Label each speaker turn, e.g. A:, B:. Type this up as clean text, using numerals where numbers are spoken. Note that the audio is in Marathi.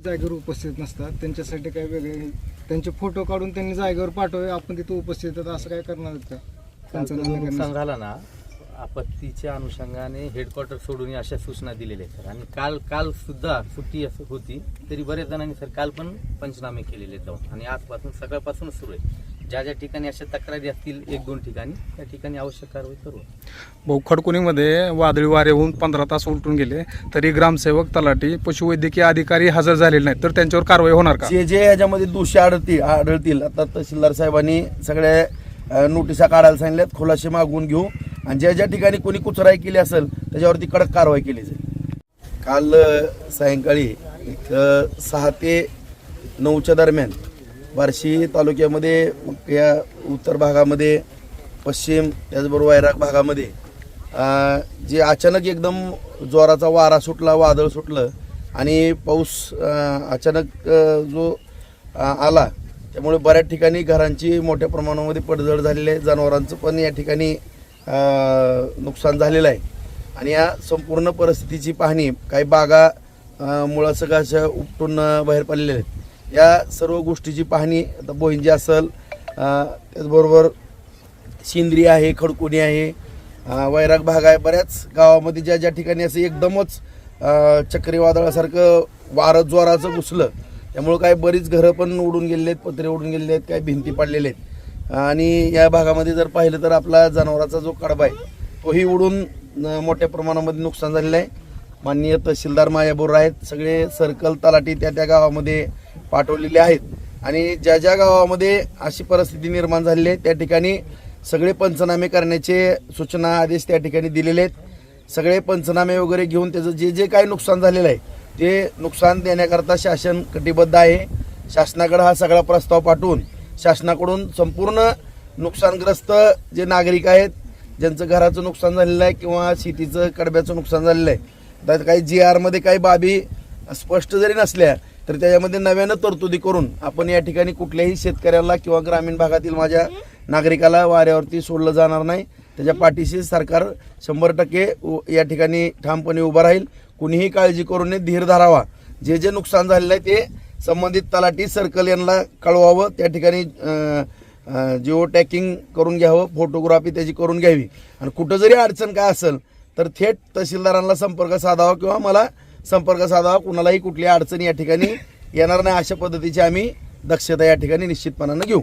A: जागेवर उपस्थित नसतात त्यांच्यासाठी काय वेगळे त्यांचे फोटो काढून त्यांनी जागेवर पाठवावे, आपण तिथे उपस्थित आहेत असं काय करणार आहेत का? पंचनामे
B: नुकसान
A: करण्यासाठी.
B: झाला ना, आपत्तीच्या अनुषंगाने हेडक्वार्टर सोडून अशा सूचना दिलेल्या आहेत सर. आणि काल सुद्धा सुट्टी असं होती तरी बऱ्याच जणांनी सर काल पण पंचनामे केलेले आहेत जाऊन. आणि आजपासून सकाळपासून सुरू आहे. ज्या ज्या ठिकाणी अशा तक्रारी असतील 1-2 ठिकाणी त्या ठिकाणी आवश्यक कारवाई करू.
C: भाऊ, खडकुणीमध्ये वादळी वारे होऊन 15 तास उलटून गेले तरी ग्रामसेवक, तलाठी, पशुवैद्यकीय अधिकारी हजर झालेले नाहीत, तर त्यांच्यावर कारवाई होणार का?
D: जे ह्याच्यामध्ये दोषी आढळतील आता तहसीलदार साहेबांनी सगळ्या नोटिसा काढायला सांगितल्यात, खुलासे मागवून घेऊ आणि ज्या ज्या ठिकाणी कोणी कुचराई केली असेल त्याच्यावरती कडक कारवाई केली जाईल. काल सायंकाळी 6 ते 9च्या दरम्यान बार्शी तालुक्यामध्ये या उत्तर भागामध्ये, पश्चिम, त्याचबरोबर वैराग भागामध्ये जे अचानक एकदम जोराचा वारा सुटला, वादळ सुटलं आणि पाऊस अचानक जो आला त्यामुळे बऱ्याच ठिकाणी घरांची मोठ्या प्रमाणामध्ये पडझड झालेली आहे. जनावरांचं पण या ठिकाणी नुकसान झालेलं आहे. आणि या संपूर्ण परिस्थितीची पाहणी, काही बागा मुळा सगळ्या अशा उपटून बाहेर पडलेल्या आहेत, या सर्व गोष्टीची पाहणी आता बोहिंजी असेल, त्याचबरोबर शिंद्री आहे, खडकुणी आहे, वैराग भाग आहे, बऱ्याच गावामध्ये ज्या ज्या ठिकाणी असं एकदमच चक्रीवादळासारखं वारं जोराचं घुसलं त्यामुळं काही बरीच घरं पण उडून गेलेली आहेत, पत्रे उडून गेलेले आहेत, काही भिंती पडलेले आहेत. आणि या भागामध्ये जर पाहिलं तर आपला जनावराचा जो कडबा आहे तोही उडून मोठ्या प्रमाणामध्ये नुकसान झालेलं आहे. माननीय तहसीलदार मायाबोर आहेत, सगळे सर्कल तलाठी त्या गावामध्ये पाठवलेले आहेत. आणि ज्या ज्या गावामध्ये अशी परिस्थिती निर्माण झालेली आहे त्या ठिकाणी सगळे पंचनामे करण्याचे सूचना, आदेश त्या ठिकाणी दिलेले आहेत. सगळे पंचनामे वगैरे घेऊन त्याचं जे जे काही नुकसान झालेलं आहे ते नुकसान देण्याकरता शासन कटिबद्ध आहे. शासनाकडे हा सगळा प्रस्ताव पाठवून शासनाकडून संपूर्ण नुकसानग्रस्त जे नागरिक आहेत, ज्यांचं घराचं नुकसान झालेलं आहे किंवा शेतीचं कडब्याचं नुकसान झालेलं आहे, तर काही GRमध्ये काही बाबी स्पष्ट जरी नसल्या तर त्याच्यामध्ये नव्यानं तरतुदी करून आपण या ठिकाणी कुठल्याही शेतकऱ्याला किंवा ग्रामीण भागातील माझ्या नागरिकाला वाऱ्यावरती सोडलं जाणार नाही. त्याच्या पाठीशी सरकार 100% या ठिकाणी ठामपणे उभं राहील. कुणीही काळजी करू नये, धीर धरावा. जे जे नुकसान झालेलं आहे ते संबंधित तलाठी, सर्कल यांना कळवावं. त्या ठिकाणी जिओ टॅगिंग करून घ्यावं, फोटोग्राफी त्याची करून घ्यावी. आणि कुठं जरी अडचण काय असेल तर थेट तहसीलदारांना संपर्क साधावा किंवा मला संपर्क साधावा. कुणालाही कुठली अडचण या ठिकाणी येणार नाही अशा पद्धतीची आम्ही दक्षता या ठिकाणी निश्चितपणानं घेऊ.